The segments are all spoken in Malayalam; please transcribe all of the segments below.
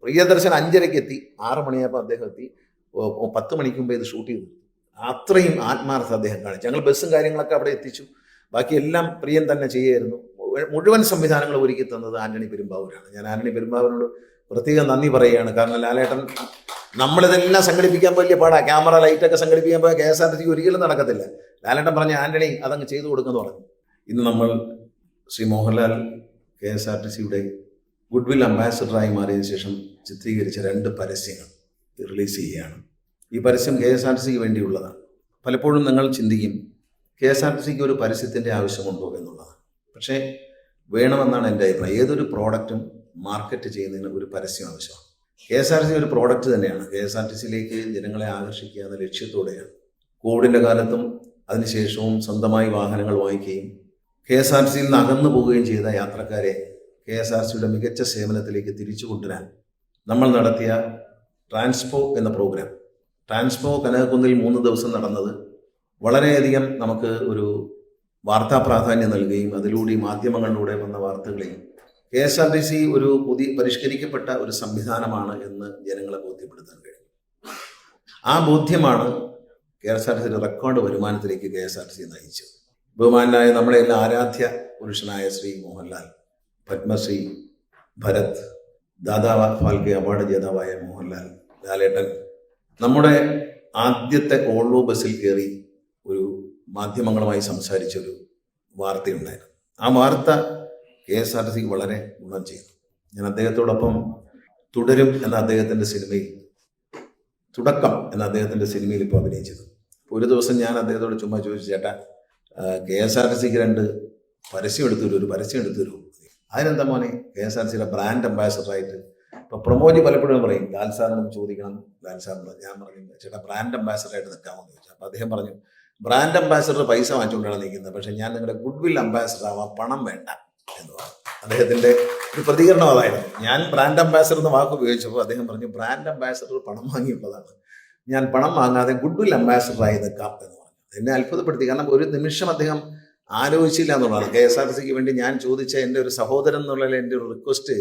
പ്രിയദർശൻ 5:30 എത്തി, 6 മണിയായപ്പോൾ അദ്ദേഹം എത്തി, 10 മണിക്ക് മുമ്പേ ഇത് ഷൂട്ട് ചെയ്തു. അത്രയും ആത്മാർത്ഥ അദ്ദേഹം കാണിച്ചു. ഞങ്ങൾ ബസ്സും കാര്യങ്ങളൊക്കെ അവിടെ എത്തിച്ചു. ബാക്കി എല്ലാം പ്രിയൻ തന്നെ ചെയ്യായിരുന്നു. മുഴുവൻ സംവിധാനങ്ങൾ ഒരുക്കി തന്നത് ആന്റണി പെരുമ്പാവൂരാണ്. ഞാൻ ആന്റണി പെരുമ്പാവൂരിനോട് പ്രത്യേകം നന്ദി പറയുകയാണ്. കാരണം ലാലേട്ടൻ നമ്മളിതെല്ലാം സംഘടിപ്പിക്കാൻ വലിയ പാടാ. ക്യാമറ ലൈറ്റൊക്കെ സംഘടിപ്പിക്കാൻ പോയാൽ KSRTC ഒരിക്കലും നടക്കത്തില്ല. ലാലേട്ടൻ പറഞ്ഞ ആന്റണി അതങ്ങ് ചെയ്തു കൊടുക്കുമെന്ന് പറഞ്ഞു. ഇന്ന് നമ്മൾ ശ്രീ മോഹൻലാൽ KSRTCയുടെ ഗുഡ്വിൽ അംബാസഡറായി മാറിയതിനു ശേഷം ചിത്രീകരിച്ച 2 പരസ്യങ്ങൾ റിലീസ് ചെയ്യുകയാണ്. ഈ പരസ്യം KSRTCക്ക് വേണ്ടിയുള്ളതാണ്. പലപ്പോഴും നിങ്ങൾ ചിന്തിക്കും KSRTCക്ക് ഒരു പരസ്യത്തിൻ്റെ ആവശ്യമുണ്ടോ എന്നുള്ളതാണ്. പക്ഷേ വേണമെന്നാണ് എൻ്റെ അഭിപ്രായം. ഏതൊരു പ്രോഡക്റ്റും മാർക്കറ്റ് ചെയ്യുന്നതിന് ഒരു പരസ്യം ആവശ്യമാണ്. KSRTC ഒരു പ്രോഡക്റ്റ് തന്നെയാണ്. KSRTCയിലേക്ക് ജനങ്ങളെ ആകർഷിക്കുക എന്ന ലക്ഷ്യത്തോടെയാണ് കോവിഡിൻ്റെ കാലത്തും അതിനുശേഷവും സ്വന്തമായി വാഹനങ്ങൾ വാങ്ങിക്കുകയും KSRTCയിൽ നിന്ന് അകന്നു പോവുകയും ചെയ്ത യാത്രക്കാരെ KSRTCയുടെ മികച്ച സേവനത്തിലേക്ക് തിരിച്ചു കൊണ്ടുവരാൻ നമ്മൾ നടത്തിയ ട്രാൻസ്പോ എന്ന പ്രോഗ്രാം. ട്രാൻസ്പോ കനകക്കുന്നിൽ 3 ദിവസം നടന്നത് വളരെയധികം നമുക്ക് ഒരു വാർത്താ പ്രാധാന്യം നൽകുകയും അതിലൂടെ മാധ്യമങ്ങളിലൂടെ വന്ന വാർത്തകളെയും KSRTC ഒരു പരിഷ്കരിക്കപ്പെട്ട ഒരു സംവിധാനമാണ് എന്ന് ജനങ്ങളെ ബോധ്യപ്പെടുത്താൻ കഴിയും. ആ ബോധ്യമാണ് KSRTCയുടെ റെക്കോർഡ് വരുമാനത്തിലേക്ക് KSRTC നയിച്ചത്. ബഹുമാനായ നമ്മുടെ എല്ലാ ആരാധ്യ പുരുഷനായ ശ്രീ മോഹൻലാൽ, പത്മശ്രീ ഭരത്, ദാദാ ഫാൽക്കെ അവാർഡ് ജേതാവായ മോഹൻലാൽ, ലാലേട്ടൻ നമ്മുടെ ആദ്യത്തെ ഓൾവോ ബസ്സിൽ കയറി ഒരു മാധ്യമങ്ങളുമായി സംസാരിച്ചൊരു വാർത്തയുണ്ടായിരുന്നു. ആ വാർത്ത KSRTCക്ക് വളരെ ഗുണം ചെയ്തു. ഞാൻ അദ്ദേഹത്തോടൊപ്പം തുടരും എന്ന അദ്ദേഹത്തിൻ്റെ സിനിമയിൽ, തുടക്കം എന്ന അദ്ദേഹത്തിൻ്റെ സിനിമയിൽ ഇപ്പോൾ അഭിനയിച്ചത്. ഒരു ദിവസം ഞാൻ അദ്ദേഹത്തോട് ചുമ്മാ ചോദിച്ചു, ചേട്ടാ KSRTCക്ക് 2 പരസ്യം എടുത്തു തരും, ഒരു പരസ്യം എടുത്തു തരും. അതിനെന്താ മോനെ? KSRTCയുടെ ബ്രാൻഡ് അംബാസഡറായിട്ട് ഇപ്പോൾ പ്രമോദി പലപ്പോഴും പറയും ലാൽ സാറിനോട് ചോദിക്കണം, ലാൽ സാറിന്. ഞാൻ പറഞ്ഞു, ചേട്ടാ ബ്രാൻഡ് അംബാസഡറായിട്ട് നിൽക്കാമെന്ന് ചോദിച്ചു. അപ്പോൾ അദ്ദേഹം പറഞ്ഞു, ബ്രാൻഡ് അംബാസഡർ പൈസ വാങ്ങിച്ചുകൊണ്ടാണ് നിൽക്കുന്നത്, പക്ഷേ ഞാൻ നിങ്ങളുടെ ഗുഡ്വിൽ അംബാസഡർ ആവാൻ പണം വേണ്ട എന്ന് പറഞ്ഞു. അദ്ദേഹത്തിൻ്റെ ഒരു പ്രതികരണം അതായിരുന്നു. ഞാൻ ബ്രാൻഡ് അംബാസഡർ എന്ന വാക്ക് ഉപയോഗിച്ചപ്പോൾ അദ്ദേഹം പറഞ്ഞു, ബ്രാൻഡ് അംബാസഡർ പണം വാങ്ങിയുള്ളതാണ്, ഞാൻ പണം വാങ്ങാതെ ഗുഡ്വിൽ അംബാസഡറായി നിൽക്കാം എന്ന് പറഞ്ഞു. എന്നെ അത്ഭുതപ്പെടുത്തി. കാരണം ഒരു നിമിഷം അദ്ദേഹം ആലോചിച്ചില്ല എന്നുള്ളതാണ്. KSRTCക്ക് വേണ്ടി ഞാൻ ചോദിച്ച എൻ്റെ ഒരു സഹോദരൻ എന്നുള്ള എൻ്റെ ഒരു റിക്വസ്റ്റ്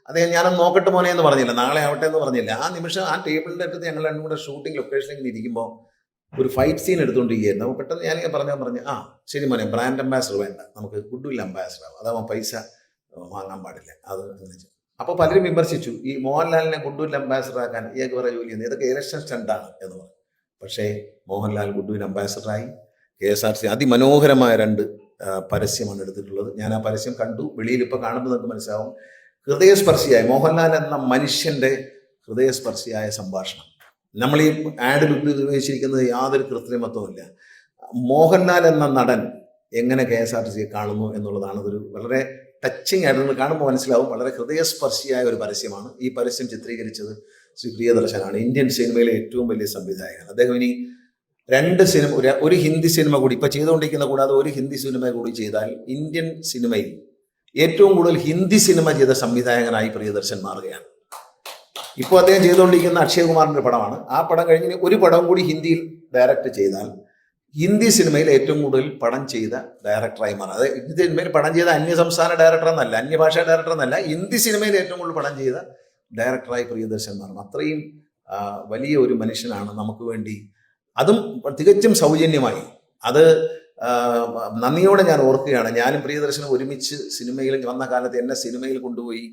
അദ്ദേഹം ഞാനൊന്ന് നോക്കട്ടെ മോനെ എന്ന് പറഞ്ഞില്ല, നാളെ ആവട്ടെ എന്ന് പറഞ്ഞില്ല. ആ നിമിഷം ആ ടേബിളിൻ്റെ അടുത്ത് ഞങ്ങൾ 2 കൂടെ ഷൂട്ടിംഗ് ലൊക്കേഷനിൽ ഇരിക്കുമ്പോൾ ഒരു ഫൈറ്റ് സീൻ എടുത്തുകൊണ്ടിരിക്കുകയായിരുന്നു. അപ്പോൾ പെട്ടെന്ന് ഞാനിങ്ങനെ പറഞ്ഞു, ആ ശരി മോനെ, ബ്രാൻഡ് അംബാസഡർ വേണ്ട, നമുക്ക് ഗുഡ്വിൽ അംബാസഡർ ആവും, അതാവുമ്പോൾ പൈസ വാങ്ങാൻ പാടില്ല. അത് അങ്ങനെ. അപ്പോൾ പലരും വിമർശിച്ചു, ഈ മോഹൻലാലിനെ ഗുഡ്വിൽ അംബാസഡർ ആക്കാൻ ഇയാൾക്ക് വേറെ ജോലി ചെയ്യുന്നത്, ഇതൊക്കെ ഇലക്ഷൻ സ്റ്റണ്ടാണ് എന്ന് പറഞ്ഞു. പക്ഷേ മോഹൻലാൽ ഗുഡ്വിൽ അംബാസഡറായി. KSRTC അതിമനോഹരമായ 2 പരസ്യമാണ് എടുത്തിട്ടുള്ളത്. ഞാൻ ആ പരസ്യം കണ്ടു. വെളിയിൽ ഇപ്പോൾ കാണുമ്പോൾ നമുക്ക് മനസ്സിലാവും. ഹൃദയസ്പർശിയായ മോഹൻലാൽ എന്ന മനുഷ്യൻ്റെ ഹൃദയസ്പർശിയായ സംഭാഷണം. നമ്മൾ ഈ ആഡിൽ ഉപയോഗിച്ചിരിക്കുന്നത് യാതൊരു കൃത്രിമത്വമില്ല. മോഹൻലാൽ എന്ന നടൻ എങ്ങനെ KSRTCയെ കാണുന്നു എന്നുള്ളതാണ്. അതൊരു വളരെ ടച്ചിങ് ആയിട്ട് നിങ്ങൾ കാണുമ്പോൾ മനസ്സിലാവും. വളരെ ഹൃദയസ്പർശിയായ ഒരു പരസ്യമാണ്. ഈ പരസ്യം ചിത്രീകരിച്ചത് ശ്രീ പ്രിയദർശനാണ്, ഇന്ത്യൻ സിനിമയിലെ ഏറ്റവും വലിയ സംവിധായകൻ. അദ്ദേഹം ഇനി 2 സിനിമ, ഒരു ഹിന്ദി സിനിമ കൂടി ഇപ്പോൾ ചെയ്തുകൊണ്ടിരിക്കുന്ന, കൂടാതെ ഒരു ഹിന്ദി സിനിമ കൂടി ചെയ്താൽ ഇന്ത്യൻ സിനിമയിൽ ഏറ്റവും കൂടുതൽ ഹിന്ദി സിനിമ ചെയ്ത സംവിധായകനായി പ്രിയദർശൻ മാറുകയാണ്. ഇപ്പോൾ അദ്ദേഹം ചെയ്തുകൊണ്ടിരിക്കുന്ന അക്ഷയ് കുമാറിൻ്റെ പടമാണ്. ആ പടം കഴിഞ്ഞ് ഒരു പടവും കൂടി ഹിന്ദിയിൽ ഡയറക്റ്റ് ചെയ്താൽ ഹിന്ദി സിനിമയിൽ ഏറ്റവും കൂടുതൽ പടം ചെയ്ത ഡയറക്ടറായി മാറും. അത് ഹിന്ദി സിനിമയിൽ പടം ചെയ്ത അന്യസംസ്ഥാന ഡയറക്ടർ എന്നല്ല, അന്യഭാഷാ ഡയറക്ടർ എന്നല്ല, ഹിന്ദി സിനിമയിൽ ഏറ്റവും കൂടുതൽ പടം ചെയ്ത ഡയറക്ടറായി പ്രിയദർശൻ മാറും. അത്രയും വലിയ ഒരു മനുഷ്യനാണ് നമുക്ക് വേണ്ടി, അതും തികച്ചും സൗജന്യമായി. അത് നന്ദിയോടെ ഞാൻ ഓർക്കുകയാണ്. ഞാനും പ്രിയദർശനും ഒരുമിച്ച് സിനിമയിൽ വന്ന കാലത്ത് എന്നെ സിനിമയിൽ കൊണ്ടുപോയി,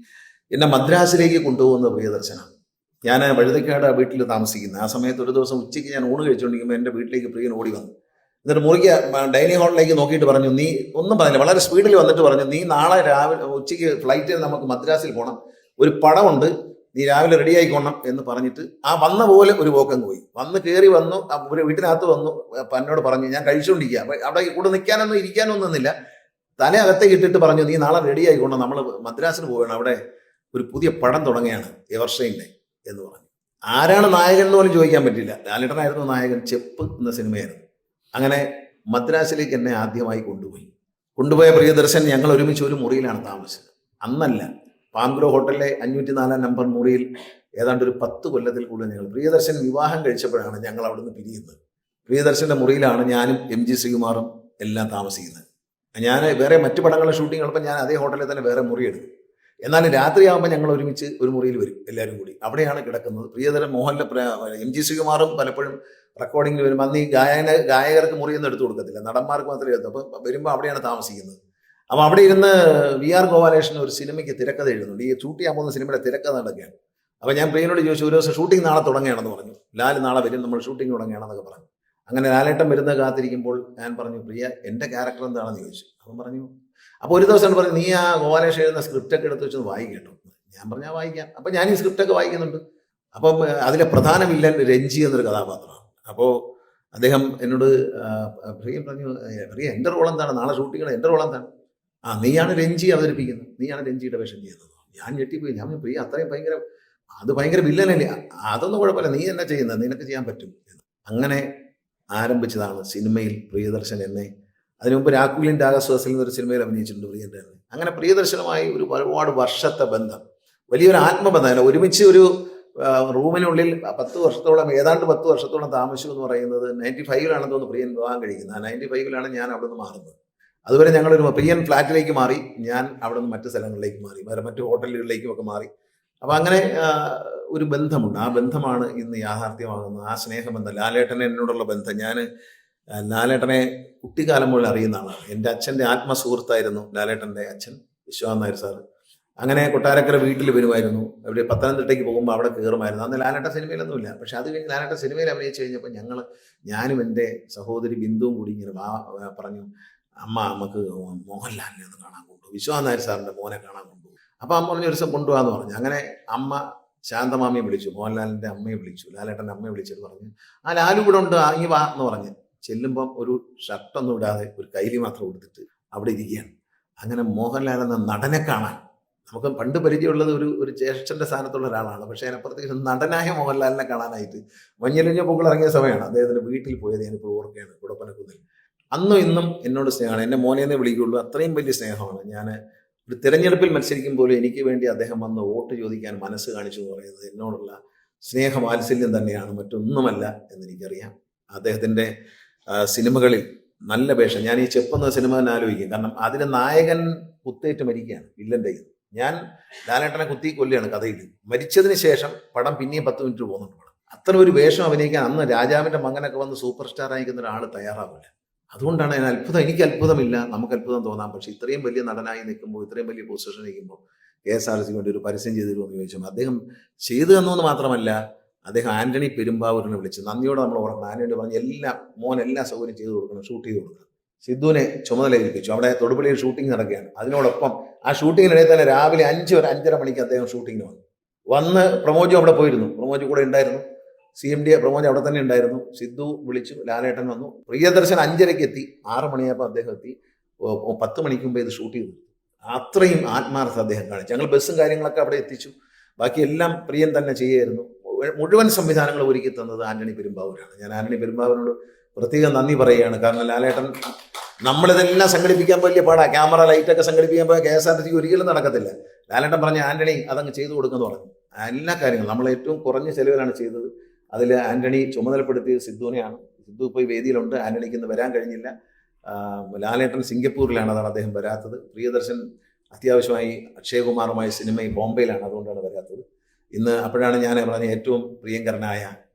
എന്നെ മദ്രാസിലേക്ക് കൊണ്ടുപോകുന്ന പ്രിയദർശനാണ്. ഞാൻ വഴുതക്കാട് വീട്ടിൽ താമസിക്കുന്നത്. ആ സമയത്ത് ഒരു ദിവസം ഉച്ചയ്ക്ക് ഞാൻ ഊണ് കഴിച്ചുകൊണ്ടിരിക്കുമ്പോൾ എൻ്റെ വീട്ടിലേക്ക് പ്രിയൻ ഓടി വന്നു. എന്നിട്ട് മുറിക്ക് ഡൈനിങ് ഹാളിലേക്ക് നോക്കിയിട്ട് പറഞ്ഞു, നീ ഒന്നും പറഞ്ഞില്ല, വളരെ സ്പീഡിൽ വന്നിട്ട് പറഞ്ഞു, നീ നാളെ രാവിലെ ഉച്ചയ്ക്ക് ഫ്ലൈറ്റിൽ നമുക്ക് മദ്രാസിൽ പോകണം, ഒരു പടമുണ്ട്, നീ രാവിലെ റെഡി ആയിക്കോണം എന്ന് പറഞ്ഞിട്ട് ആ വന്ന പോലെ ഒരു പോക്കങ്ങ് പോയി. കയറി വന്നു, ഒരു വീട്ടിനകത്ത് വന്നു, എന്നോട് പറഞ്ഞു, ഞാൻ കഴിച്ചുകൊണ്ടിരിക്കുക, അവിടെ കൂടെ നിൽക്കാനൊന്നും ഇരിക്കാനൊന്നും നിന്നില്ല, തലയകത്തേക്ക് ഇട്ടിട്ട് പറഞ്ഞു, നീ നാളെ റെഡി ആയിക്കോണം, നമ്മൾ മദ്രാസിൽ പോവുകയാണ്, അവിടെ ഒരു പുതിയ പടം തുടങ്ങിയാണ് എവർഷൈൻ്റെ എന്ന് പറഞ്ഞു. ആരാണ് നായകൻ എന്ന് പോലും ചോദിക്കാൻ പറ്റില്ല. ലാലേട്ടനായിരുന്നു നായകൻ. ചെപ്പ് എന്ന സിനിമയായിരുന്നു. അങ്ങനെ മദ്രാസിലേക്ക് എന്നെ ആദ്യമായി കൊണ്ടുപോയ പ്രിയദർശൻ ഞങ്ങൾ ഒരുമിച്ച് ഒരു മുറിയിലാണ് താമസിച്ചത്. അന്നല്ല, പാംഗ്രോ ഹോട്ടലിലെ 504 നമ്പർ മുറിയിൽ ഏതാണ്ട് ഒരു 10 കൊല്ലത്തിൽ കൂടുതൽ ഞങ്ങൾ, പ്രിയദർശൻ വിവാഹം കഴിച്ചപ്പോഴാണ് ഞങ്ങൾ അവിടുന്ന് പിരിയുന്നത്. പ്രിയദർശൻ്റെ മുറിയിലാണ് ഞാനും MG ശ്രീകുമാറും എല്ലാം താമസിക്കുന്നത്. ഞാൻ വേറെ മറ്റു പടങ്ങളുടെ ഷൂട്ടിംഗ് ഉള്ളപ്പോൾ ഞാൻ അതേ ഹോട്ടലിൽ തന്നെ വേറെ മുറി എടുക്കും. എന്നാലും രാത്രിയാകുമ്പോൾ ഞങ്ങൾ ഒരുമിച്ച് ഒരു മുറിയിൽ വരും എല്ലാവരും കൂടി. അവിടെയാണ് കിടക്കുന്നത്. പ്രിയതരൻ MG ശ്രീകുമാറും പലപ്പോഴും റെക്കോർഡിങ്ങിൽ വരുമ്പോൾ അന്ന് ഈ ഗായകർക്ക് മുറിയൊന്നും എടുത്തു കൊടുക്കത്തില്ല, നടന്മാർക്ക് മാത്രമേ എടുത്തു. അപ്പം വരുമ്പോൾ അവിടെയാണ് താമസിക്കുന്നത്. അപ്പോൾ അവിടെ ഇരുന്ന് VR ഗോപാലകൃഷ്ണൻ ഒരു സിനിമയ്ക്ക് തിരക്കഥ എഴുതുന്നുണ്ട്. ഈ ഷൂട്ട് ചെയ്യാൻ പോകുന്ന സിനിമയുടെ തിരക്കഥ നടക്കുകയാണ്. അപ്പോൾ ഞാൻ പ്രിയനോട് ചോദിച്ചു, ഒരു ദിവസം ഷൂട്ടിംഗ് നാളെ തുടങ്ങുകയാണെന്ന് പറഞ്ഞു. ലാൽ നാളെ വരും, നമ്മൾ ഷൂട്ടിംഗ് തുടങ്ങുകയാണെന്നൊക്കെ പറഞ്ഞു. അങ്ങനെ ലാലേട്ടൻ വരുന്നത് കാത്തിരിക്കുമ്പോൾ ഞാൻ പറഞ്ഞു, പ്രിയ എൻ്റെ ക്യാരക്ടർ എന്താണെന്ന് ചോദിച്ചു. അവൻ പറഞ്ഞു, അപ്പോൾ ഒരു ദിവസം പറഞ്ഞു, നീ ആ ഗോപാലകൃഷ്ണൻ എഴുതുന്ന സ്ക്രിപ്റ്റൊക്കെ എടുത്ത് വെച്ചത് വായിക്കേട്ടോ. ഞാൻ പറഞ്ഞാൽ വായിക്കാം. അപ്പം ഞാൻ ഈ സ്ക്രിപ്റ്റൊക്കെ വായിക്കുന്നുണ്ട്. അപ്പം അതിലെ പ്രധാന വില്ലൻ രഞ്ജി എന്നൊരു കഥാപാത്രമാണ്. അപ്പോൾ അദ്ദേഹം എന്നോട് പ്രിയ പറഞ്ഞു, പ്രിയ എൻ്റെ റോൾ എന്താണ്, നാളെ ഷൂട്ടിങ്ങിന് എൻ്റെ റോൾ എന്താണ്? നീയാണ് രഞ്ജി അവതരിപ്പിക്കുന്നത്, നീയാണ് രഞ്ജിയുടെ വേഷം ചെയ്യുന്നത്. ഞാൻ ഞെട്ടിപ്പോയി. ഞാൻ പ്രിയ അത്രയും ഭയങ്കര വില്ലനല്ലേ? അതൊന്നും കുഴപ്പമില്ല, നീ എന്നാ ചെയ്യുന്നത്, നിനക്ക് ചെയ്യാൻ പറ്റും. അങ്ങനെ ആരംഭിച്ചതാണ് സിനിമയിൽ പ്രിയദർശൻ എന്നെ. അതിനു മുമ്പ് രാക്കുലിൻ്റെ ആകാശവാസിൽ എന്നൊരു സിനിമയിൽ അഭിനയിച്ചിട്ടുണ്ട് പ്രിയൻ്റെ. അങ്ങനെ പ്രിയദർശനുമായി ഒരുപാട് വർഷത്തെ ബന്ധം, വലിയൊരു ആത്മബന്ധം. ഒരുമിച്ച് ഒരു റൂമിനുള്ളിൽ 10 വർഷത്തോളം, ഏതാണ്ട് 10 വർഷത്തോളം താമസിച്ചു എന്ന് പറയുന്നത് 95-ലാണെന്ന് തോന്നുന്നു പ്രിയൻ വിവാഹം കഴിക്കുന്നത്. 95-ലാണ് ഞാൻ അവിടെ നിന്ന് മാറുന്നത്. അതുവരെ ഞങ്ങളൊരു പ്രിയൻ ഫ്ലാറ്റിലേക്ക് മാറി, ഞാൻ അവിടെ നിന്ന് മറ്റ് സ്ഥലങ്ങളിലേക്ക് മാറി, വേറെ മറ്റു ഹോട്ടലുകളിലേക്കും ഒക്കെ മാറി. അപ്പം അങ്ങനെ ഒരു ബന്ധമുണ്ട്. ആ ബന്ധമാണ് ഇന്ന് യാഥാർത്ഥ്യമാകുന്നത്. ആ സ്നേഹബന്ധം, ലാലേട്ടനെ എന്നോടുള്ള ബന്ധം. ഞാൻ ലാലേട്ടനെ കുട്ടിക്കാലം മുതൽ അറിയുന്ന ആളാണ്. എൻ്റെ അച്ഛൻ്റെ ആത്മസുഹൃത്തായിരുന്നു ലാലേട്ടൻ്റെ അച്ഛൻ, വിശ്വനാഥ് നായർ സാറ്. അങ്ങനെ കൊട്ടാരക്കര വീട്ടിൽ വരുമായിരുന്നു. അവിടെ പത്തനംതിട്ടയ്ക്ക് പോകുമ്പോൾ അവിടെ കയറുമായിരുന്നു. അന്ന് ലാലേട്ട സിനിമയിലൊന്നുമില്ല. പക്ഷെ അത് കഴിഞ്ഞ് ലാലേട്ട സിനിമയിൽ അഭിനയിച്ച് കഴിഞ്ഞപ്പോൾ ഞാനും എൻ്റെ സഹോദരി ബിന്ദുവും കൂടി ഇങ്ങനെ പറഞ്ഞു, നമുക്ക് മോഹൻലാലിനെ ഒന്ന് കാണാൻ കൊണ്ടുപോകും, വിശ്വനാഥ് നായർ സാറിൻ്റെ മോനെ കാണാൻ കൊണ്ടുപോകും. അപ്പോൾ അമ്മ പറഞ്ഞ ഒരു ദിവസം കൊണ്ടുപോകാന്ന് പറഞ്ഞു. അങ്ങനെ അമ്മ ശാന്തമാമിയെ വിളിച്ചു, മോഹൻലാലിൻ്റെ അമ്മയെ വിളിച്ചു, ലാലേട്ടൻ്റെ അമ്മയെ വിളിച്ചിട്ട് പറഞ്ഞു, ലാലു ഇവിടെ ഉണ്ട്, ഈ വാ എന്ന് പറഞ്ഞ് ചെല്ലുമ്പം ഒരു ഷർട്ടൊന്നും ഇടാതെ ഒരു കൈലി മാത്രം കൊടുത്തിട്ട് അവിടെ ഇരിക്കുകയാണ്. അങ്ങനെ മോഹൻലാൽ എന്ന നടനെ കാണാൻ, നമുക്ക് പണ്ട് പരിചയമുള്ളത് ഒരു ജ്യേഷ്ഠൻ്റെ സ്ഥാനത്തുള്ള ഒരാളാണ്. പക്ഷേ അതിനപ്പുറത്തേക്ക് നടനായ മോഹൻലാലിനെ കാണാനായിട്ട് മഞ്ഞളിഞ്ഞ പൂക്കൾ ഇറങ്ങിയ സമയമാണ് അദ്ദേഹത്തിൻ്റെ വീട്ടിൽ പോയത്. ഞാനിപ്പോൾ ഓർക്കുകയാണ്, കുടപ്പനക്കുന്നിൽ. അന്നും ഇന്നും എന്നോട് സ്നേഹമാണ്. എന്നെ മോനെന്നേ വിളിക്കുകയുള്ളൂ, അത്രയും വലിയ സ്നേഹമാണ്. ഞാൻ ഒരു തിരഞ്ഞെടുപ്പിൽ മത്സരിക്കുമ്പോഴും എനിക്ക് വേണ്ടി അദ്ദേഹം വന്ന് വോട്ട് ചോദിക്കാൻ മനസ്സ് കാണിച്ചു എന്ന് പറയുന്നത് എന്നോടുള്ള സ്നേഹവാത്സല്യം തന്നെയാണ്, മറ്റൊന്നുമല്ല എന്നെനിക്കറിയാം. അദ്ദേഹത്തിൻ്റെ സിനിമകളിൽ നല്ല വേഷം. ഞാൻ ഈ ചെപ്പെന്ന സിനിമ തന്നെ ആലോചിക്കും. കാരണം അതിലെ നായകൻ കുത്തേറ്റ് മരിക്കുകയാണ് വില്ലൻ്റെ. ഞാൻ ലാലേട്ടനെ കുത്തി കൊല്ലുകയാണ് കഥയിൽ. മരിച്ചതിന് ശേഷം പടം പിന്നെയും 10 മിനിറ്റ് പോകുന്നുണ്ട് പടം. അത്ര ഒരു വേഷം അഭിനയിക്കാൻ അന്ന് രാജാവിൻ്റെ മകനൊക്കെ വന്ന് സൂപ്പർ സ്റ്റാർ ആയിരിക്കുന്ന ഒരാൾ തയ്യാറാവില്ല. അതുകൊണ്ടാണ് ഞാൻ എനിക്ക് അത്ഭുതമില്ല, നമുക്ക് അത്ഭുതം തോന്നാം. പക്ഷെ ഇത്രയും വലിയ നടനായി നിൽക്കുമ്പോൾ, ഇത്രയും വലിയ പൊസിഷൻ നിൽക്കുമ്പോൾ KSRTC വേണ്ടി ഒരു പരസ്യം ചെയ്തു തരുമെന്ന് ചോദിച്ചു. അദ്ദേഹം ചെയ്തു തന്നുവെന്ന് മാത്രമല്ല, അദ്ദേഹം ആന്റണി പെരുമ്പാവൂരിനെ വിളിച്ച് നന്ദിയോടെ നമ്മൾ ഓർക്കണം. ആന്റണി പറഞ്ഞ് എല്ലാ സൗകര്യം ചെയ്തു കൊടുക്കണം, ഷൂട്ട് ചെയ്ത് കൊടുക്കണം. സിദ്ധുവിനെ ചുമതല ഏൽപ്പിച്ചു. അവിടെ തൊടുപുഴയിൽ ഷൂട്ടിംഗ് നടക്കുകയാണ്. അതിനോടൊപ്പം ആ ഷൂട്ടിങ്ങിനിടയിൽ തന്നെ രാവിലെ 5 മണിക്ക് അദ്ദേഹം ഷൂട്ടിങ്ങിന് വന്ന് പ്രമോജും അവിടെ പോയിരുന്നു. പ്രമോജ് കൂടെ ഉണ്ടായിരുന്നു. CMD പ്രമോജ് അവിടെ തന്നെ ഉണ്ടായിരുന്നു. സിദ്ധു വിളിച്ചു, ലാലേട്ടൻ വന്നു. പ്രിയദർശൻ 5:30 എത്തി. 6 മണിയായപ്പോൾ അദ്ദേഹം എത്തി. 10 മണിക്ക് മുമ്പേ ഇത് ഷൂട്ട് ചെയ്തു. അത്രയും ആത്മാർത്ഥ അദ്ദേഹം കാണിച്ചു. ഞങ്ങൾ ബസ്സും കാര്യങ്ങളൊക്കെ അവിടെ എത്തിച്ചു. ബാക്കി എല്ലാം പ്രിയൻ തന്നെ ചെയ്യായിരുന്നു. മുഴുവൻ സംവിധാനങ്ങൾ ഒരുക്കി തന്നത് ആന്റണി പെരുമ്പാവൂരാണ്. ഞാൻ ആന്റണി പെരുമ്പാവൂരിനോട് പ്രത്യേകം നന്ദി പറയുകയാണ്. കാരണം ലാലേട്ടൻ നമ്മളിതെല്ലാം സംഘടിപ്പിക്കാൻ വലിയ പാടാ. ക്യാമറ ലൈറ്റൊക്കെ സംഘടിപ്പിക്കാൻ പോയാൽ KSRTC ഒരിക്കലും നടക്കത്തില്ല. ലാലേട്ടൻ പറഞ്ഞ ആന്റണി അതങ്ങ് ചെയ്തു കൊടുക്കുമെന്ന് പറഞ്ഞു. എല്ലാ കാര്യങ്ങളും നമ്മൾ ഏറ്റവും കുറഞ്ഞ ചെലവിലാണ് ചെയ്തത്. അതിൽ ആന്റണി ചുമതലപ്പെടുത്തിയത് സിദ്ധുവിനെയാണ്. സിദ്ധു പോയി വേദിയിലുണ്ട്. ആന്റണിക്ക് ഇന്ന് വരാൻ കഴിഞ്ഞില്ല. ലാലേട്ടൻ സിംഗപ്പൂരിലാണ്, അതാണ് അദ്ദേഹം വരാത്തത്. പ്രിയദർശൻ അത്യാവശ്യമായി അക്ഷയകുമാറുമായി സിനിമയിൽ ബോംബെയിലാണ്, അതുകൊണ്ടാണ് വരാത്തത്. ഇന്ന് അപ്പോഴാണ് ഞാൻ പറഞ്ഞ ഏറ്റവും പ്രിയങ്കരനായ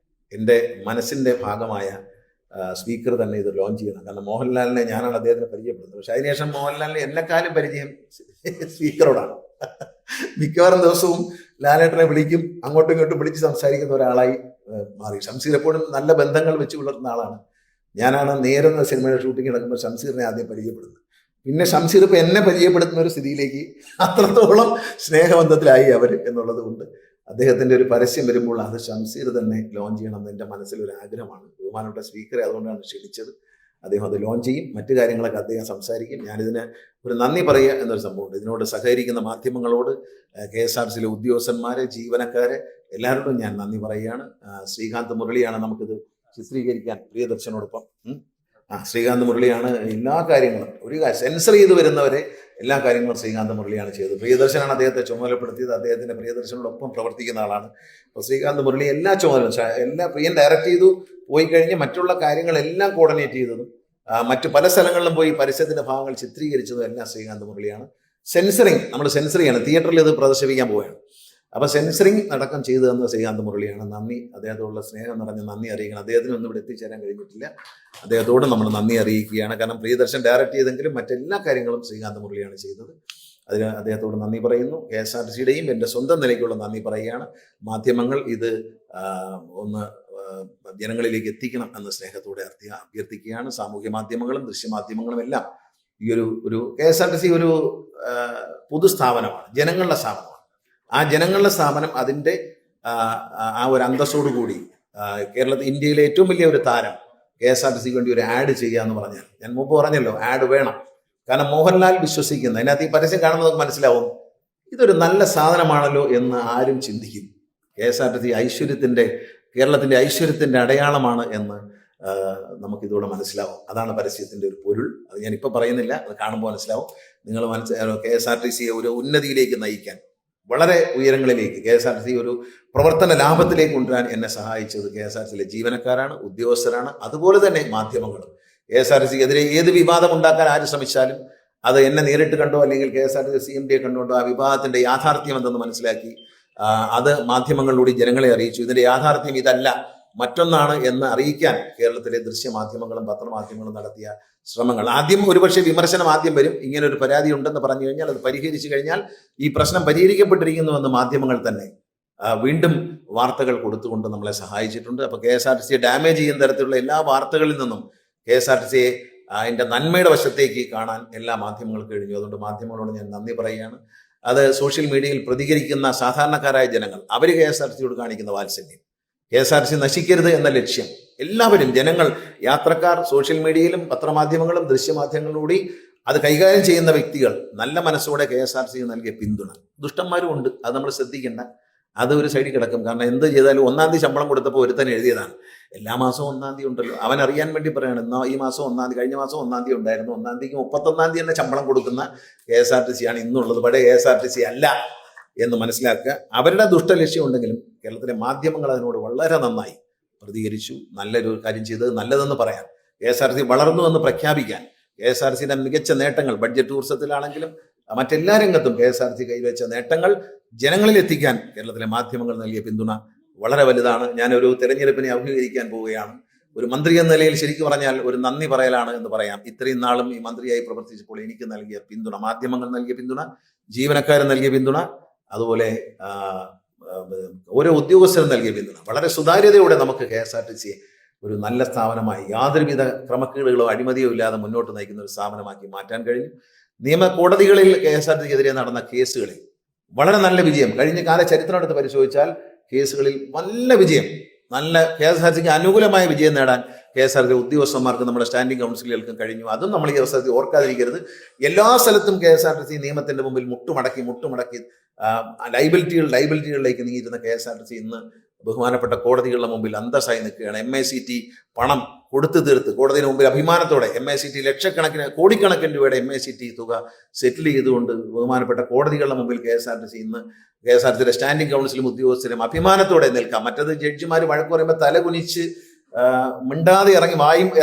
എൻ്റെ മനസ്സിൻ്റെ ഭാഗമായ സ്പീക്കർ തന്നെ ഇത് ലോഞ്ച് ചെയ്യണം. കാരണം മോഹൻലാലിനെ ഞാനാണ് അദ്ദേഹത്തിന് പരിചയപ്പെടുന്നത്. പക്ഷേ അതിനുശേഷം മോഹൻലാലിന് എന്നെക്കാളും പരിചയം സ്പീക്കറോടാണ്. മിക്കവാറും ദിവസവും ലാലേട്ടനെ വിളിക്കും, അങ്ങോട്ടും ഇങ്ങോട്ടും വിളിച്ച് സംസാരിക്കുന്ന ഒരാളായി മാറി. ഷംസീർ എപ്പോഴും നല്ല ബന്ധങ്ങൾ വെച്ച് പുലർത്തുന്ന ആളാണ്. ഞാനാണ് നേരുന്ന സിനിമയുടെ ഷൂട്ടിംഗ് നടക്കുമ്പോൾ ഷംസീറിനെ ആദ്യം പരിചയപ്പെടുന്നത്. പിന്നെ ഷംസീർ ഇപ്പോൾ എന്നെ പരിചയപ്പെടുത്തുന്ന ഒരു സ്ഥിതിയിലേക്ക് അത്രത്തോളം സ്നേഹബന്ധത്തിലായി അവർ എന്നുള്ളത് കൊണ്ട് അദ്ദേഹത്തിൻ്റെ ഒരു പരസ്യം വരുമ്പോൾ അത് ഷംസീർ തന്നെ ലോഞ്ച് ചെയ്യണം എന്ന് എൻ്റെ മനസ്സിലൊരു ആഗ്രഹമാണ്. ബഹുമാനപ്പെട്ട സ്പീക്കറെ അതുകൊണ്ടാണ് ക്ഷണിച്ചത്. അദ്ദേഹം അത് ലോഞ്ച് ചെയ്യും. മറ്റു കാര്യങ്ങളൊക്കെ അദ്ദേഹം സംസാരിക്കും. ഞാനിതിന് ഒരു നന്ദി പറയുക എന്നൊരു സംഭവമുണ്ട്. ഇതിനോട് സഹകരിക്കുന്ന മാധ്യമങ്ങളോട്, KSRTCയിലെ ഉദ്യോഗസ്ഥന്മാരെ, ജീവനക്കാരെ എല്ലാവരോടും ഞാൻ നന്ദി പറയുകയാണ്. ശ്രീകാന്ത് മുരളിയാണ് നമുക്കിത് ചിത്രീകരിക്കാൻ പ്രിയദർശനോടൊപ്പം. ശ്രീകാന്ത് മുരളിയാണ് എല്ലാ കാര്യങ്ങളും, ഒരു സെൻസർ ചെയ്ത് വരുന്നവരെ എല്ലാ കാര്യങ്ങളും ശ്രീകാന്ത് മുരളിയാണ് ചെയ്തത്. പ്രിയദർശനാണ് അദ്ദേഹത്തെ ചുമതലപ്പെടുത്തിയത്. അദ്ദേഹത്തിൻ്റെ പ്രിയദർശനോടൊപ്പം പ്രവർത്തിക്കുന്ന ആളാണ്. അപ്പോൾ ശ്രീകാന്ത് മുരളി എല്ലാ ചുമതല പ്രിയൻ ഡയറക്റ്റ് ചെയ്തു. പോയി കഴിഞ്ഞ് മറ്റുള്ള കാര്യങ്ങളെല്ലാം കോർഡിനേറ്റ് ചെയ്തതും മറ്റു പല സ്ഥലങ്ങളിലും പോയി പരസ്യത്തിൻ്റെ ഭാഗങ്ങൾ ചിത്രീകരിച്ചതും എല്ലാം ശ്രീകാന്ത് മുരളിയാണ്. സെൻസറിങ്, നമ്മൾ സെൻസർ ചെയ്യണം, തിയേറ്ററിൽ ഇത് പ്രദർശിപ്പിക്കാൻ പോവുകയാണ്. അപ്പോൾ സെൻസറിങ് അടക്കം ചെയ്തു തന്ന ശ്രീകാന്ത് മുരളിയാണ്. നന്ദി, അദ്ദേഹത്തോടുള്ള സ്നേഹം നിറഞ്ഞ നന്ദി അറിയിക്കണം. അദ്ദേഹത്തിന് ഒന്നും ഇവിടെ എത്തിച്ചേരാൻ കഴിഞ്ഞിട്ടില്ല, അദ്ദേഹത്തോട് നമ്മൾ നന്ദി അറിയിക്കുകയാണ്. കാരണം പ്രിയദർശൻ ഡയറക്റ്റ് ചെയ്തെങ്കിലും മറ്റെല്ലാ കാര്യങ്ങളും ശ്രീകാന്ത് മുരളിയാണ് ചെയ്തത്. അതിന് അദ്ദേഹത്തോട് നന്ദി പറയുന്നു. KSRTCയുടെയും എൻ്റെ സ്വന്തം നിലയ്ക്കുള്ള നന്ദി പറയുകയാണ്. മാധ്യമങ്ങൾ ഇത് ഒന്ന് ജനങ്ങളിലേക്ക് എത്തിക്കണം എന്ന് സ്നേഹത്തോടെ അഭ്യർത്ഥിക്കുകയാണ്. സാമൂഹ്യ മാധ്യമങ്ങളും ദൃശ്യമാധ്യമങ്ങളും എല്ലാം ഈ ഒരു KSRTC ഒരു പൊതുസ്ഥാപനമാണ്, ജനങ്ങളുടെ സ്ഥാപനമാണ്. ആ ജനങ്ങളുടെ സ്ഥാപനം അതിൻ്റെ ആ ഒരു അന്തസ്സോടുകൂടി ഇന്ത്യയിലെ ഏറ്റവും വലിയ ഒരു താരം KSRTCക്ക് വേണ്ടി ഒരു ആഡ് ചെയ്യുക എന്ന് പറഞ്ഞാൽ, ഞാൻ മുമ്പ് പറഞ്ഞല്ലോ ആഡ് വേണം. കാരണം മോഹൻലാൽ വിശ്വസിക്കുന്ന, അതിനകത്ത് ഈ പരസ്യം കാണുമ്പോൾ നമുക്ക് മനസ്സിലാവും ഇതൊരു നല്ല സാധനമാണല്ലോ എന്ന് ആരും ചിന്തിക്കും. KSRTC കേരളത്തിൻ്റെ ഐശ്വര്യത്തിൻ്റെ അടയാളമാണ് എന്ന് നമുക്കിതോടെ മനസ്സിലാവും. അതാണ് പരസ്യത്തിൻ്റെ ഒരു പൊരുൾ. അത് ഞാനിപ്പോൾ പറയുന്നില്ല, അത് കാണുമ്പോൾ മനസ്സിലാവും. നിങ്ങൾ KSRTCയെ ഒരു ഉന്നതിയിലേക്ക് നയിക്കാൻ, വളരെ ഉയരങ്ങളിലേക്ക് KSRTC ഒരു പ്രവർത്തന ലാഭത്തിലേക്ക് കൊണ്ടുവരാൻ എന്നെ സഹായിച്ചത് KSRTCയിലെ ജീവനക്കാരാണ്, ഉദ്യോഗസ്ഥരാണ്, അതുപോലെ തന്നെ മാധ്യമങ്ങളും. KSRTCക്കെതിരെ ഏത് വിവാദം ഉണ്ടാക്കാൻ ആര് ശ്രമിച്ചാലും അത് എന്നെ നേരിട്ട് കണ്ടോ അല്ലെങ്കിൽ KSRTC CMDയെ കണ്ടുകൊണ്ടോ ആ വിവാദത്തിന്റെ യാഥാർത്ഥ്യം എന്തെന്ന് മനസ്സിലാക്കി അത് മാധ്യമങ്ങളിലൂടെ ജനങ്ങളെ അറിയിച്ചു. ഇതിന്റെ യാഥാർത്ഥ്യം ഇതല്ല, മറ്റൊന്നാണ് എന്ന് അറിയിക്കാൻ കേരളത്തിലെ ദൃശ്യമാധ്യമങ്ങളും പത്രമാധ്യമങ്ങളും നടത്തിയ ശ്രമങ്ങൾ. ആദ്യം ഒരുപക്ഷെ വിമർശനം ആദ്യം വരും. ഇങ്ങനെ ഒരു പരാതി ഉണ്ടെന്ന് പറഞ്ഞു കഴിഞ്ഞാൽ അത് പരിഹരിച്ചു കഴിഞ്ഞാൽ ഈ പ്രശ്നം പരിഹരിക്കപ്പെട്ടിരിക്കുന്നുവെന്ന് മാധ്യമങ്ങൾ തന്നെ വീണ്ടും വാർത്തകൾ കൊടുത്തുകൊണ്ട് നമ്മളെ സഹായിച്ചിട്ടുണ്ട്. അപ്പോൾ KSRTCയെ ഡാമേജ് ചെയ്യുന്ന തരത്തിലുള്ള എല്ലാ വാർത്തകളിൽ നിന്നും KSRTCയെ അതിൻ്റെ നന്മയുടെ വശത്തേക്ക് കാണാൻ എല്ലാ മാധ്യമങ്ങൾക്കും കഴിഞ്ഞു. അതുകൊണ്ട് മാധ്യമങ്ങളോട് ഞാൻ നന്ദി പറയുകയാണ്. അത് സോഷ്യൽ മീഡിയയിൽ പ്രതികരിക്കുന്ന സാധാരണക്കാരായ ജനങ്ങൾ, അവർ KSRTCയോട് കാണിക്കുന്ന വാത്സല്യം, KSRTC നശിക്കരുത് എന്ന ലക്ഷ്യം, എല്ലാവരും ജനങ്ങൾ, യാത്രക്കാർ, സോഷ്യൽ മീഡിയയിലും പത്രമാധ്യമങ്ങളും ദൃശ്യമാധ്യമങ്ങളിലൂടെ അത് കൈകാര്യം ചെയ്യുന്ന വ്യക്തികൾ നല്ല മനസ്സോടെ KSRTC നൽകിയ പിന്തുണ. ദുഷ്ടന്മാരും ഉണ്ട്, അത് നമ്മൾ ശ്രദ്ധിക്കേണ്ട, അത് ഒരു സൈഡിൽ കിടക്കും. കാരണം എന്ത് ചെയ്താലും 1-ാം തീയതി ശമ്പളം കൊടുത്തപ്പോൾ ഒരുത്തൻ എഴുതിയതാണ് എല്ലാ മാസവും 1-ാം തീയതി ഉണ്ടല്ലോ, അവൻ അറിയാൻ വേണ്ടി പറയാണ് എന്നാ ഈ മാസം 1-ാം തീയതി, കഴിഞ്ഞ മാസം 1-ാം തീയതി ഉണ്ടായിരുന്നു, 1-ാം തീയതിക്ക് 31-ാം തീയതി തന്നെ ശമ്പളം കൊടുക്കുന്ന KSRTCയാണ് ഇന്നുള്ളത്, പഴയ KSRTC അല്ല എന്ന് മനസ്സിലാക്കുക. അവരുടെ ദുഷ്ടലക്ഷ്യം ഉണ്ടെങ്കിലും കേരളത്തിലെ മാധ്യമങ്ങൾ അതിനോട് വളരെ നന്നായി പ്രതികരിച്ചു. നല്ലൊരു കാര്യം ചെയ്തത് നല്ലതെന്ന് പറയാൻ, KSRTC വളർന്നു എന്ന് പ്രഖ്യാപിക്കാൻ, KSRTCയുടെ മികച്ച നേട്ടങ്ങൾ ബഡ്ജറ്റ് ടൂറിസത്തിലാണെങ്കിലും മറ്റെല്ലാ രംഗത്തും KSRTC കൈവച്ച നേട്ടങ്ങൾ ജനങ്ങളിൽ എത്തിക്കാൻ കേരളത്തിലെ മാധ്യമങ്ങൾ നൽകിയ പിന്തുണ വളരെ വലുതാണ്. ഞാനൊരു തെരഞ്ഞെടുപ്പിനെ അഭിമുഖീകരിക്കാൻ പോവുകയാണ്. ഒരു മന്ത്രി എന്ന നിലയിൽ ശരിക്കും പറഞ്ഞാൽ ഒരു നന്ദി പറയലാണ് എന്ന് പറയാം. ഇത്രയും നാളും ഈ മന്ത്രിയായി പ്രവർത്തിച്ചപ്പോൾ എനിക്ക് നൽകിയ പിന്തുണ, മാധ്യമങ്ങൾ നൽകിയ പിന്തുണ, ജീവനക്കാരൻ നൽകിയ പിന്തുണ, അതുപോലെ ഓരോ ഉദ്യോഗസ്ഥരും നൽകിയ പിന്തുണ, വളരെ സുതാര്യതയോടെ നമുക്ക് KSRTCയെ ഒരു നല്ല സ്ഥാപനമായി, യാതൊരുവിധ ക്രമക്കേടുകളോ അഴിമതിയോ ഇല്ലാതെ മുന്നോട്ട് നയിക്കുന്ന ഒരു സ്ഥാപനമാക്കി മാറ്റാൻ കഴിഞ്ഞു. കോടതികളിൽ KSRTCക്കെതിരെ നടന്ന കേസുകളിൽ വളരെ നല്ല വിജയം, കഴിഞ്ഞ കാല ചരിത്രം എടുത്ത് പരിശോധിച്ചാൽ കേസുകളിൽ നല്ല വിജയം, നല്ല KSRTCക്ക് അനുകൂലമായ വിജയം നേടാൻ KSRTC ഉദ്യോഗസ്ഥന്മാർക്ക്, നമ്മുടെ സ്റ്റാൻഡിംഗ് കൗൺസിലുകൾക്കും കഴിഞ്ഞു. അതും നമ്മൾ ഈ അവസരത്തിൽ ഓർക്കാതിരിക്കരുത്. എല്ലാ സ്ഥലത്തും KSRTC നിയമത്തിന്റെ മുമ്പിൽ മുട്ടുമടക്കി ലൈബിലിറ്റികളിലേക്ക് നീങ്ങിയിരുന്ന KSRTC ഇന്ന് ബഹുമാനപ്പെട്ട കോടതികളുടെ മുമ്പിൽ അന്തസ്സായി നിൽക്കുകയാണ്. MICT പണം കൊടുത്തു തീർത്ത് കോടതിന് മുമ്പിൽ അഭിമാനത്തോടെ MICT ലക്ഷക്കണക്കിന് കോടിക്കണക്കിന് രൂപയുടെ MICT തുക സെറ്റിൽ ചെയ്തുകൊണ്ട് ബഹുമാനപ്പെട്ട കോടതികളുടെ മുമ്പിൽ KSRTCയുടെ സ്റ്റാൻഡിംഗ് കൗൺസിലും ഉദ്യോഗസ്ഥരും അഭിമാനത്തോടെ നിൽക്കാം. മറ്റത് ജഡ്ജിമാർ വഴക്ക് പറയുമ്പോൾ തല കുനിച്ച് മിണ്ടാതെ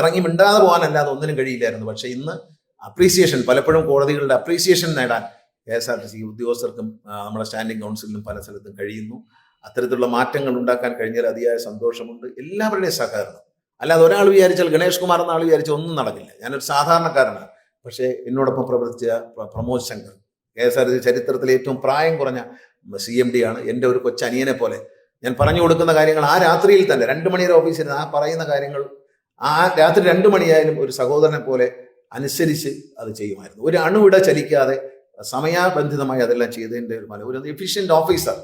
ഇറങ്ങി മിണ്ടാതെ പോകാനല്ലാതെ ഒന്നിനും കഴിയില്ലായിരുന്നു. പക്ഷെ ഇന്ന് അപ്രീസിയേഷൻ, പലപ്പോഴും കോടതികളുടെ അപ്രീസിയേഷൻ നേടാൻ KSRTC ഉദ്യോഗസ്ഥർക്കും നമ്മുടെ സ്റ്റാൻഡിംഗ് കൗൺസിലിനും പല സ്ഥലത്തും കഴിയുന്നു. അത്തരത്തിലുള്ള മാറ്റങ്ങൾ ഉണ്ടാക്കാൻ കഴിഞ്ഞാൽ അതിയായ സന്തോഷമുണ്ട്. എല്ലാവരുടെയും സഹകരണം, അല്ലാതെ ഒരാൾ വിചാരിച്ചാൽ, ഗണേഷ് കുമാർ എന്നാൾ വിചാരിച്ചാൽ ഒന്നും നടക്കില്ല. ഞാനൊരു സാധാരണക്കാരനാണ്. പക്ഷേ എന്നോടൊപ്പം പ്രവർത്തിച്ച പ്രമോദ് ശങ്കർ, KSRTC ചരിത്രത്തിലെ ഏറ്റവും പ്രായം കുറഞ്ഞ CMD ആണ്. എൻ്റെ ഒരു കൊച്ചനിയനെ പോലെ ഞാൻ പറഞ്ഞു കൊടുക്കുന്ന കാര്യങ്ങൾ ആ രാത്രിയിൽ തന്നെ 2 മണി വരെ ഓഫീസിൽ ആ പറയുന്ന കാര്യങ്ങൾ ആ രാത്രി 2 മണിയായാലും ഒരു സഹോദരനെ പോലെ അനുസരിച്ച് അത് ചെയ്യുമായിരുന്നു. ഒരു അണുവിട ചലിക്കാതെ സമയബന്ധിതമായി അതെല്ലാം ചെയ്തതിൻ്റെ ഒരു എഫിഷ്യൻ്റ് ഓഫീസർ,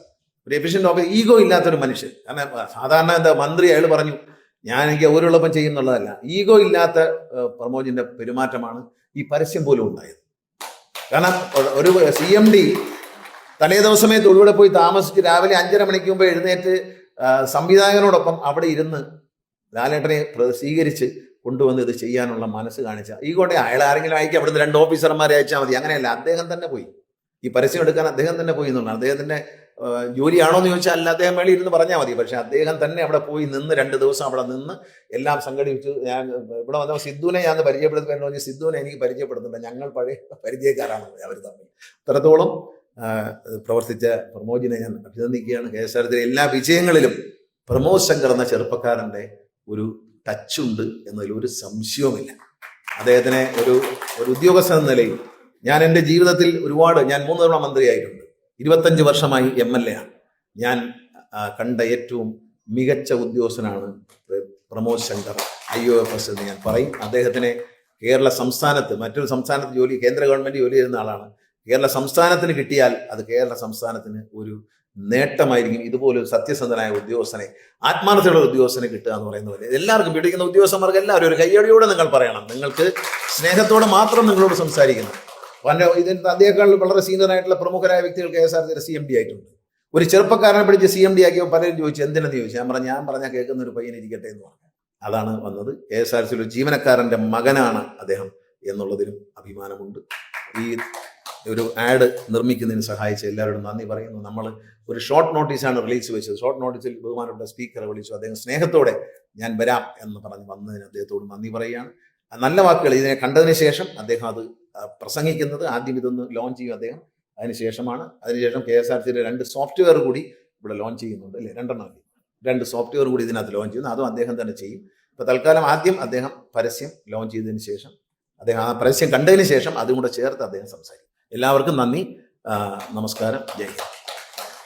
ഈഗോ ഇല്ലാത്തൊരു മനുഷ്യൻ. കാരണം സാധാരണ മന്ത്രി അയാൾ പറഞ്ഞു എനിക്ക് ഓരോളപ്പം ചെയ്യുന്നുള്ളതല്ല, ഈഗോ ഇല്ലാത്ത പ്രമോദിന്റെ പെരുമാറ്റമാണ് ഈ പരസ്യം പോലും ഉണ്ടായത്. കാരണം ഒരു CMD തലേ ദിവസമേ തൊഴിലൂടെ പോയി താമസിച്ച് രാവിലെ 5:30 മണിക്ക് മുമ്പ് എഴുന്നേറ്റ് സംവിധായകനോടൊപ്പം അവിടെ ഇരുന്ന് ലാലേട്ടനെ സ്വീകരിച്ച് കൊണ്ടുവന്ന് ഇത് ചെയ്യാനുള്ള മനസ്സ് കാണിച്ച ഈഗോട്ടെ അയാൾ ആരെങ്കിലും അയക്കുക, അവിടുന്ന് 2 ഓഫീസർമാരെ അയച്ചാൽ മതി, അങ്ങനെയല്ല, അദ്ദേഹം തന്നെ പോയി ഈ പരസ്യം എടുക്കാൻ അദ്ദേഹം തന്നെ പോയി എന്നുള്ളതാണ്. അദ്ദേഹത്തിന്റെ ജോലിയാണോ എന്ന് ചോദിച്ചാൽ അല്ല, അദ്ദേഹം മേളിൽ ഇരുന്ന് പറഞ്ഞാൽ മതി. പക്ഷെ അദ്ദേഹം തന്നെ അവിടെ പോയി നിന്ന് 2 ദിവസം അവിടെ നിന്ന് എല്ലാം സംഘടിപ്പിച്ചു. ഞാൻ ഇവിടെ വന്ന സിദ്ധുവിനെ ഞാൻ പരിചയപ്പെടുത്തുന്നു പറഞ്ഞ് സിദ്ധുവിനെ എനിക്ക് പരിചയപ്പെടുത്തുന്നില്ല, ഞങ്ങൾ പഴയ പരിചയക്കാരാണ് അവർ തമ്മിൽ. അത്രത്തോളം പ്രവർത്തിച്ച പ്രമോദിനെ ഞാൻ അഭിനന്ദിക്കുകയാണ്. KSRTC എല്ലാ വിജയങ്ങളിലും പ്രമോദ് ശങ്കർ എന്ന ചെറുപ്പക്കാരൻ്റെ ഒരു ടച്ചുണ്ട് എന്നതിൽ ഒരു സംശയവുമില്ല. അദ്ദേഹത്തിനെ ഒരു ഉദ്യോഗസ്ഥൻ എന്ന നിലയിൽ ഞാൻ എൻ്റെ ജീവിതത്തിൽ ഞാൻ 3 തവണ മന്ത്രിയായിട്ടുണ്ട്, 25 വർഷമായി MLA ആണ്. ഞാൻ കണ്ട ഏറ്റവും മികച്ച ഉദ്യോഗസ്ഥനാണ് പ്രമോദ് ശങ്കർ IOFS എന്ന് ഞാൻ പറയും. അദ്ദേഹത്തിനെ കേരള സംസ്ഥാനത്ത്, മറ്റൊരു സംസ്ഥാനത്ത് കേന്ദ്ര ഗവൺമെന്റ് ജോലി ചെയ്യുന്ന ആളാണ്. കേരള സംസ്ഥാനത്തിന് കിട്ടിയാൽ അത് കേരള സംസ്ഥാനത്തിന് ഒരു നേട്ടമായിരിക്കും. ഇതുപോലെ സത്യസന്ധനായ ഉദ്യോഗസ്ഥനെ, ആത്മാർത്ഥതയുള്ള ഉദ്യോഗസ്ഥനെ കിട്ടുക എന്ന് പറയുന്ന പോലെ എല്ലാവർക്കും പിടിക്കുന്ന ഉദ്യോഗസ്ഥന്മാർക്ക് എല്ലാവരും ഒരു കയ്യടിയോടെ നിങ്ങൾ പറയണം. നിങ്ങൾക്ക് സ്നേഹത്തോടെ മാത്രം നിങ്ങളോട് സംസാരിക്കുന്നു. ഇതിന് അദ്ദേഹക്കാൾ വളരെ സീനിയറായിട്ടുള്ള പ്രമുഖരായ വ്യക്തികൾ KSRTC CMD ആയിട്ടുണ്ട്. ഒരു ചെറുപ്പക്കാരനെ പിടിച്ച് CMD ആക്കിയപ്പോൾ പലരും ചോദിച്ചു എന്തിനെന്ന് ചോദിച്ചു. ഞാൻ പറഞ്ഞാൽ കേൾക്കുന്ന ഒരു പയ്യൻ ഇരിക്കട്ടെ എന്ന് പറഞ്ഞു. അതാണ് വന്നത്. KSRTC ഒരു ജീവനക്കാരൻ്റെ മകനാണ് അദ്ദേഹം എന്നുള്ളതിലും അഭിമാനമുണ്ട്. ഈ ഒരു ആഡ് നിർമ്മിക്കുന്നതിന് സഹായിച്ച എല്ലാവരോടും നന്ദി പറയുന്നു. നമ്മൾ ഒരു ഷോർട്ട് നോട്ടീസാണ് റിലീസ് വെച്ചത്. ഷോർട്ട് നോട്ടീസിൽ ബഹുമാനപ്പെട്ട സ്പീക്കറെ വിളിച്ചു. അദ്ദേഹം സ്നേഹത്തോടെ ഞാൻ വരാം എന്ന് പറഞ്ഞ് വന്നതിന് അദ്ദേഹത്തോട് നന്ദി പറയുകയാണ്. നല്ല വാക്കുകൾ ഇതിനെ കണ്ടതിന് ശേഷം അദ്ദേഹം അത് പ്രസംഗിക്കുന്നത്, ആദ്യം ഇതൊന്ന് ലോഞ്ച് ചെയ്യും അദ്ദേഹം, അതിനുശേഷം KSRTC 2 സോഫ്റ്റ്വെയർ കൂടി ഇവിടെ ലോഞ്ച് ചെയ്യുന്നുണ്ട് അല്ലേ, 2 സോഫ്റ്റ്വെയർ കൂടി ഇതിനകത്ത് ലോഞ്ച് ചെയ്യുന്നു. അതും അദ്ദേഹം തന്നെ ചെയ്യും. ഇപ്പോൾ തൽക്കാലം ആദ്യം അദ്ദേഹം പരസ്യം ലോഞ്ച് ചെയ്തതിന് ശേഷം, അദ്ദേഹം ആ പരസ്യം കണ്ടതിന് ശേഷം അതും കൂടെ ചേർത്ത് അദ്ദേഹം സംസാരിക്കും. എല്ലാവർക്കും നന്ദി, നമസ്കാരം, ജയ് ഹിന്ദ്.